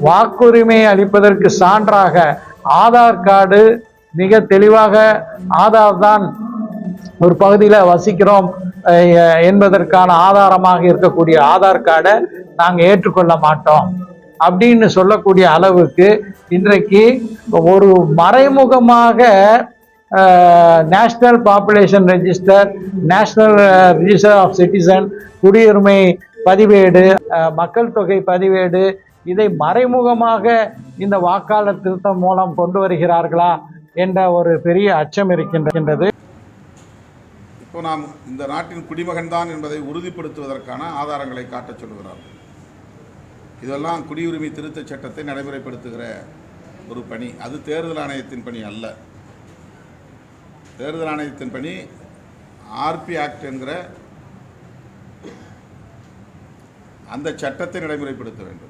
வாக்குரிமை அளிப்பதற்கு சான்றாக ஆதார் கார்டு மிக தெளிவாக ஆதார் தான் ஒரு பகுதியில் வசிக்கிறோம் என்பதற்கான ஆதாரமாக இருக்கக்கூடிய ஆதார் கார்டை நாங்கள் ஏற்றுக்கொள்ள மாட்டோம் அப்படின்னு சொல்லக்கூடிய அளவுக்கு இன்றைக்கு ஒரு மறைமுகமாக national population register, national register of citizen, குடியுரிமை பதிவேடு, மக்கள் தொகை பதிவேடு, இதை மறைமுகமாக இந்த வாக்காளர் திருத்தம் மூலம் கொண்டு வருகிறார்களா என்ற ஒரு பெரிய அச்சம் இருக்கின்றது. இப்போ நாம் இந்த நாட்டின் குடிமகன் தான் என்பதை உறுதிப்படுத்துவதற்கான ஆதாரங்களை காட்டச் சொல்கிறார்கள். இதெல்லாம் குடியுரிமை திருத்தச் சட்டத்தை நடைமுறைப்படுத்துகிற ஒரு பணி. அது தேர்தல் ஆணையத்தின் பணி அல்ல. தேர்தல் ஆணையத்தின் பணி ஆர்பி ஆக்ட் என்கிற அந்த சட்டத்தை நடைமுறைப்படுத்த வேண்டும்.